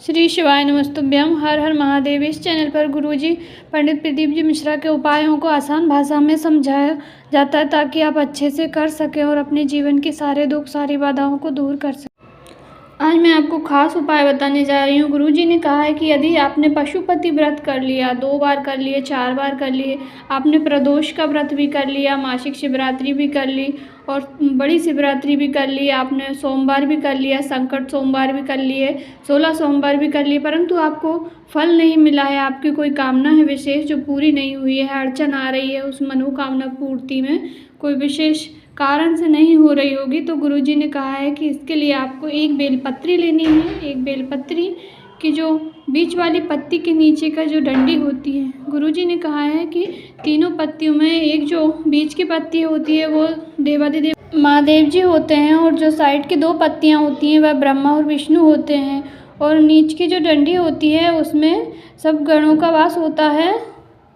श्री शिवाय नमस्तुभ्यम। हर हर महादेव। इस चैनल पर गुरुजी पंडित प्रदीप जी मिश्रा के उपायों को आसान भाषा में समझाया जाता है ताकि आप अच्छे से कर सकें और अपने जीवन के सारे दुख सारी बाधाओं को दूर कर सकें। आज मैं आपको खास उपाय बताने जा रही हूँ। गुरुजी ने कहा है कि यदि आपने पशुपति व्रत कर लिया, 2 बार कर लिए, 4 बार कर लिए, आपने प्रदोष का व्रत भी कर लिया, मासिक शिवरात्रि भी कर ली और बड़ी शिवरात्रि भी कर ली, आपने सोमवार भी कर लिया, संकट सोमवार भी कर लिए, 16 सोमवार भी कर लिए, परंतु आपको फल नहीं मिला है, आपकी कोई कामना है विशेष जो पूरी नहीं हुई है, अड़चन आ रही है, उस मनोकामना पूर्ति में कोई विशेष कारण से नहीं हो रही होगी, तो गुरुजी ने कहा है कि इसके लिए आपको एक बेलपत्री लेनी है। एक बेलपत्री की जो बीच वाली पत्ती के नीचे का जो डंडी होती है, गुरुजी ने कहा है कि तीनों पत्तियों में एक जो बीच की पत्ती होती है वो देवाधिदेव महादेव जी होते हैं और जो साइड की 2 पत्तियां होती हैं वह ब्रह्मा और विष्णु होते हैं और नीच की जो डंडी होती है उसमें सब गणों का वास होता है,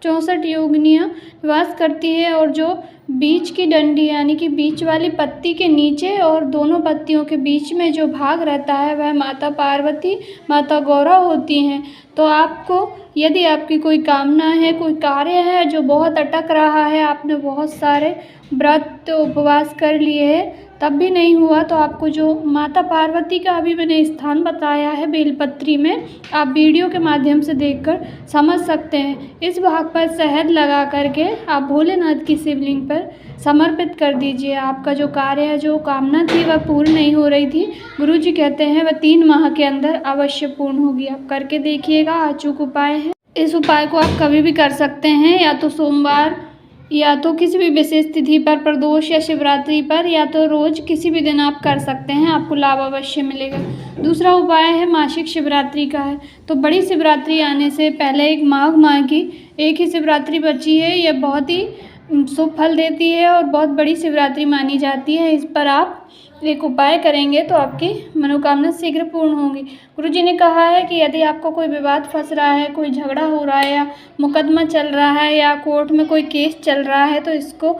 64 योगिनियाँ वास करती है और जो बीच की डंडी यानी कि बीच वाली पत्ती के नीचे और दोनों पत्तियों के बीच में जो भाग रहता है वह माता पार्वती माता गौरा होती हैं। तो आपको यदि आपकी कोई कामना है, कोई कार्य है जो बहुत अटक रहा है, आपने बहुत सारे व्रत उपवास कर लिए हैं तब भी नहीं हुआ, तो आपको जो माता पार्वती का अभी मैंने स्थान बताया है बेलपत्री में, आप वीडियो के माध्यम से देखकर समझ सकते हैं। इस भाग पर शहद लगा करके आप भोलेनाथ की शिवलिंग पर समर्पित कर दीजिए। आपका जो कार्य है, जो कामना थी वह पूर्ण नहीं हो रही थी, गुरुजी कहते हैं वह 3 माह के अंदर अवश्य पूर्ण होगी। आप करके देखिएगा, अचूक उपाय है। इस उपाय को आप कभी भी कर सकते हैं, या तो सोमवार या तो किसी भी विशेष तिथि पर, प्रदोष या शिवरात्रि पर, या तो रोज़ किसी भी दिन आप कर सकते हैं, आपको लाभ अवश्य मिलेगा। दूसरा उपाय है मासिक शिवरात्रि का है। तो बड़ी शिवरात्रि आने से पहले एक माघ माह की एक ही शिवरात्रि बची है, यह बहुत ही शुभ फल देती है और बहुत बड़ी शिवरात्रि मानी जाती है। इस पर आप एक उपाय करेंगे तो आपकी मनोकामना शीघ्र पूर्ण होगी। गुरुजी ने कहा है कि यदि आपको कोई विवाद फंस रहा है, कोई झगड़ा हो रहा है या मुकदमा चल रहा है या कोर्ट में कोई केस चल रहा है, तो इसको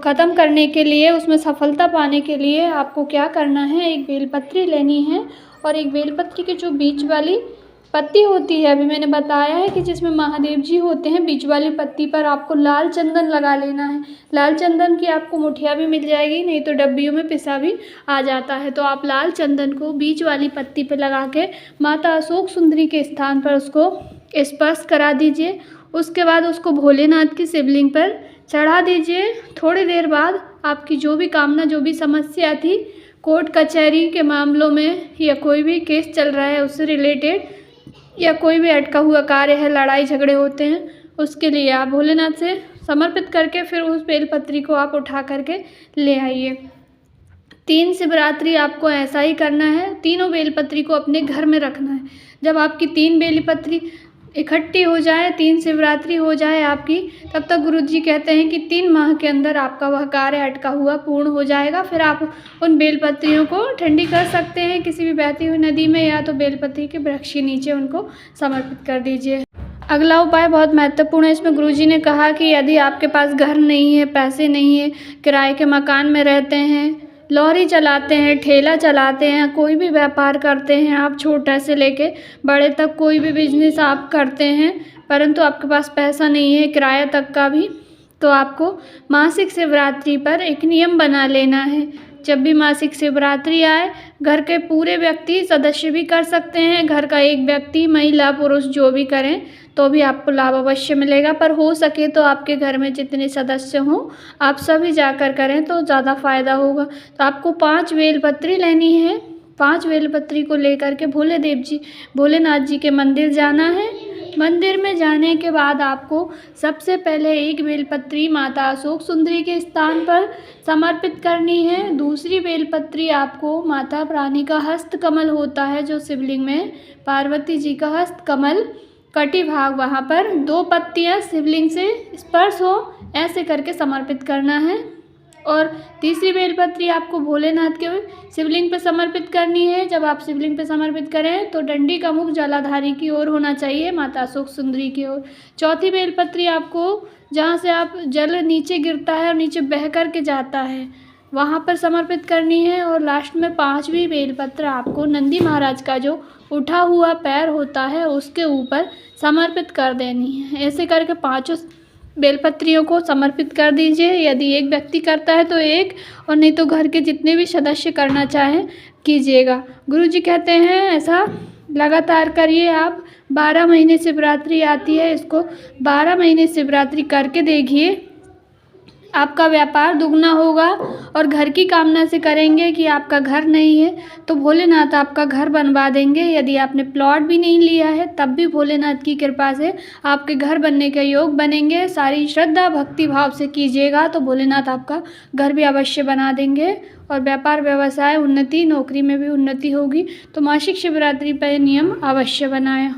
ख़त्म करने के लिए, उसमें सफलता पाने के लिए आपको क्या करना है, एक बेलपत्री लेनी है और एक बेलपत्री की जो बीच वाली पत्ती होती है, अभी मैंने बताया है कि जिसमें महादेव जी होते हैं, बीच वाली पत्ती पर आपको लाल चंदन लगा लेना है। लाल चंदन की आपको मुठिया भी मिल जाएगी, नहीं तो डब्बियों में पिसा भी आ जाता है। तो आप लाल चंदन को बीच वाली पत्ती पर लगा के माता अशोक सुंदरी के स्थान पर उसको स्पर्श करा दीजिए। उसके बाद उसको भोलेनाथ की शिवलिंग पर चढ़ा दीजिए। थोड़ी देर बाद आपकी जो भी कामना, जो भी समस्या थी, कोर्ट कचहरी के मामलों में या कोई भी केस चल रहा है उससे रिलेटेड, या कोई भी अटका हुआ कार्य है, लड़ाई झगड़े होते हैं, उसके लिए आप भोलेनाथ से समर्पित करके फिर उस बेलपत्री को आप उठा करके ले आइए। 3 शिवरात्रि आपको ऐसा ही करना है। तीनों बेलपत्री को अपने घर में रखना है। जब आपकी 3 बेलपत्री इकट्ठी हो जाए, 3 शिवरात्रि हो जाए आपकी, तब तक गुरुजी कहते हैं कि 3 माह के अंदर आपका वह कार्य अटका हुआ पूर्ण हो जाएगा। फिर आप उन बेलपत्रियों को ठंडी कर सकते हैं किसी भी बहती हुई नदी में, या तो बेलपत्री के वृक्ष के नीचे उनको समर्पित कर दीजिए। अगला उपाय बहुत महत्वपूर्ण है। इसमें गुरुजी ने कहा कि यदि आपके पास घर नहीं है, पैसे नहीं है, किराए के मकान में रहते हैं, लॉरी चलाते हैं, ठेला चलाते हैं, कोई भी व्यापार करते हैं आप, छोटा से लेके बड़े तक कोई भी बिजनेस आप करते हैं, परंतु आपके पास पैसा नहीं है किराया तक का भी, तो आपको मासिक शिवरात्रि पर एक नियम बना लेना है। जब भी मासिक शिवरात्रि आए, घर के पूरे व्यक्ति, सदस्य भी कर सकते हैं, घर का एक व्यक्ति, महिला पुरुष जो भी करें तो भी आपको लाभ अवश्य मिलेगा, पर हो सके तो आपके घर में जितने सदस्य हों आप सभी जाकर करें तो ज़्यादा फ़ायदा होगा। तो आपको 5 बेलपत्री लेनी है। 5 बेलपत्री को लेकर के भोलेनाथ जी के मंदिर जाना है। मंदिर में जाने के बाद आपको सबसे पहले एक बेलपत्री माता अशोक सुंदरी के स्थान पर समर्पित करनी है। दूसरी बेलपत्री आपको माता रानी का हस्त कमल होता है जो शिवलिंग में, पार्वती जी का हस्त कमल कटी भाग, वहाँ पर 2 पत्तियाँ शिवलिंग से स्पर्श हो ऐसे करके समर्पित करना है। और तीसरी बेलपत्री आपको भोलेनाथ के शिवलिंग पर समर्पित करनी है। जब आप शिवलिंग पर समर्पित करें तो डंडी का मुख जलाधारी की ओर होना चाहिए, माता अशोक सुंदरी की ओर। चौथी बेलपत्री आपको, जहाँ से आप जल नीचे गिरता है और नीचे बह कर के जाता है, वहाँ पर समर्पित करनी है। और लास्ट में 5वीं बेलपत्र आपको नंदी महाराज का जो उठा हुआ पैर होता है उसके ऊपर समर्पित कर देनी है। ऐसे करके 5 बेलपत्रियों को समर्पित कर दीजिए। यदि एक व्यक्ति करता है तो एक, और नहीं तो घर के जितने भी सदस्य करना चाहें कीजिएगा। गुरुजी कहते हैं ऐसा लगातार करिए आप। 12 महीने शिवरात्रि आती है, इसको 12 महीने शिवरात्रि करके देखिए, आपका व्यापार दुगना होगा। और घर की कामना से करेंगे कि आपका घर नहीं है तो भोलेनाथ आपका घर बनवा देंगे। यदि आपने प्लॉट भी नहीं लिया है तब भी भोलेनाथ की कृपा से आपके घर बनने के योग बनेंगे। सारी श्रद्धा भक्ति भाव से कीजिएगा तो भोलेनाथ आपका घर भी अवश्य बना देंगे। और व्यापार व्यवसाय उन्नति, नौकरी में भी उन्नति होगी। तो मासिक शिवरात्रि पर नियम अवश्य बनाएं।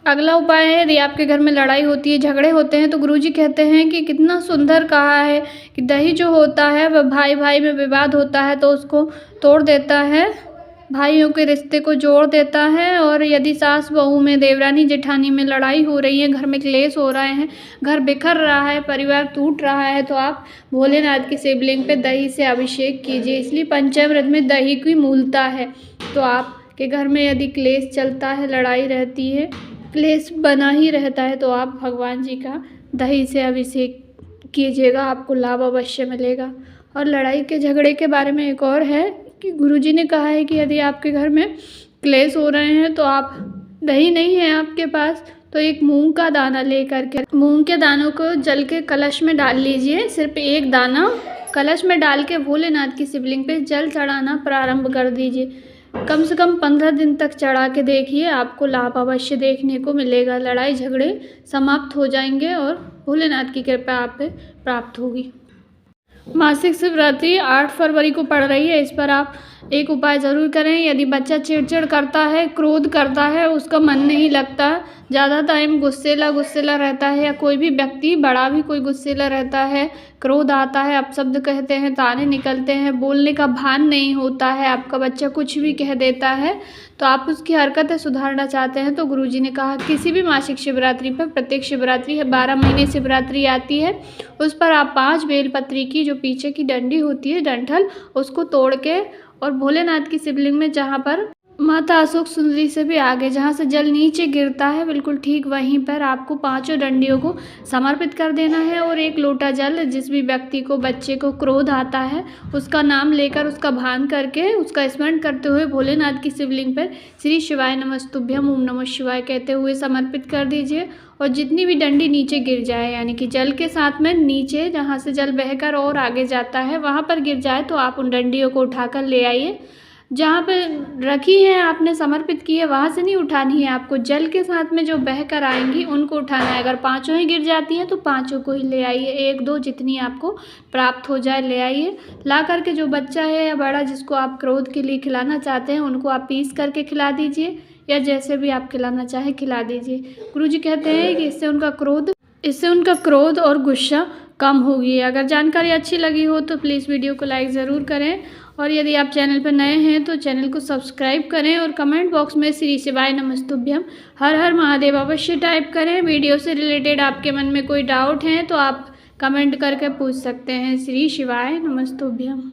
अगला उपाय है, यदि आपके घर में लड़ाई होती है, झगड़े होते हैं, तो गुरुजी कहते हैं कि कितना सुंदर कहा है कि दही जो होता है वह भाई भाई में विवाद होता है तो उसको तोड़ देता है, भाइयों के रिश्ते को जोड़ देता है। और यदि सास बहू में, देवरानी जेठानी में लड़ाई हो रही है, घर में क्लेश हो रहे हैं, घर बिखर रहा है, परिवार टूट रहा है, तो आप भोलेनाथ की शिवलिंग पे दही से अभिषेक कीजिए। इसलिए पंचामृत में दही की मूलता है। तो आपके घर में यदि क्लेश चलता है, लड़ाई रहती है, क्लेश बना ही रहता है, तो आप भगवान जी का दही से अभिषेक कीजिएगा, आपको लाभ अवश्य मिलेगा। और लड़ाई के झगड़े के बारे में एक और है कि गुरुजी ने कहा है कि यदि आपके घर में क्लेश हो रहे हैं तो आप, दही नहीं है आपके पास, तो एक मूंग का दाना ले करके, मूंग के दानों को जल के कलश में डाल लीजिए। सिर्फ एक दाना कलश में डाल के भोलेनाथ की शिवलिंग पे जल चढ़ाना प्रारंभ कर दीजिए। कम से कम 15 दिन तक चढ़ा के देखिए, आपको लाभ अवश्य देखने को मिलेगा। लड़ाई झगड़े समाप्त हो जाएंगे और भोलेनाथ की कृपा आप पे प्राप्त होगी। मासिक शिवरात्रि 8 फरवरी को पड़ रही है। इस पर आप एक उपाय ज़रूर करें। यदि बच्चा चिड़चिड़ करता है, क्रोध करता है, उसका मन नहीं लगता, ज़्यादा टाइम गुस्सेला रहता है, या कोई भी व्यक्ति बड़ा भी कोई गुस्सेला रहता है, क्रोध आता है, अपशब्द कहते हैं, ताने निकलते हैं, बोलने का भान नहीं होता है, आपका बच्चा कुछ भी कह देता है, तो आप उसकी हरकतें सुधारना चाहते हैं, तो गुरुजी ने कहा किसी भी मासिक शिवरात्रि पर, प्रत्येक शिवरात्रि है 12 महीने शिवरात्रि आती है, उस पर आप 5 बेलपत्री की जो पीछे की डंडी होती है, डंठल, उसको तोड़ के और भोलेनाथ की शिवलिंग में, जहाँ पर माता अशोक सुंदरी से भी आगे जहाँ से जल नीचे गिरता है, बिल्कुल ठीक वहीं पर आपको 5 डंडियों को समर्पित कर देना है। और 1 लोटा जल, जिस भी व्यक्ति को, बच्चे को क्रोध आता है, उसका नाम लेकर, उसका भान करके, उसका स्मरण करते हुए भोलेनाथ की शिवलिंग पर श्री शिवाय नमस्तुभ्यम ओम नमः शिवाय कहते हुए समर्पित कर दीजिए। और जितनी भी डंडी नीचे गिर जाए, यानी कि जल के साथ में नीचे जहाँ से जल बहकर और आगे जाता है वहाँ पर गिर जाए, तो आप उन डंडियों को उठाकर ले आइए। जहाँ पर रखी है, आपने समर्पित की है, वहाँ से नहीं उठानी है आपको, जल के साथ में जो बह कर आएंगी उनको उठाना है। अगर 5 ही गिर जाती हैं तो 5 को ही ले आइए, 1-2 जितनी आपको प्राप्त हो जाए ले आइए। ला करके जो बच्चा है या बड़ा जिसको आप क्रोध के लिए खिलाना चाहते हैं, उनको आप पीस करके खिला दीजिए, या जैसे भी आप खिलाना चाहें खिला दीजिए। गुरुजी कहते हैं कि इससे उनका क्रोध और गुस्सा कम होगी। अगर जानकारी अच्छी लगी हो तो प्लीज़ वीडियो को लाइक ज़रूर करें। और यदि आप चैनल पर नए हैं तो चैनल को सब्सक्राइब करें। और कमेंट बॉक्स में श्री शिवाय नमस्तुभ्यम हर हर महादेव अवश्य टाइप करें। वीडियो से रिलेटेड आपके मन में कोई डाउट है तो आप कमेंट करके पूछ सकते हैं। श्री शिवाय नमस्तुभ्यम।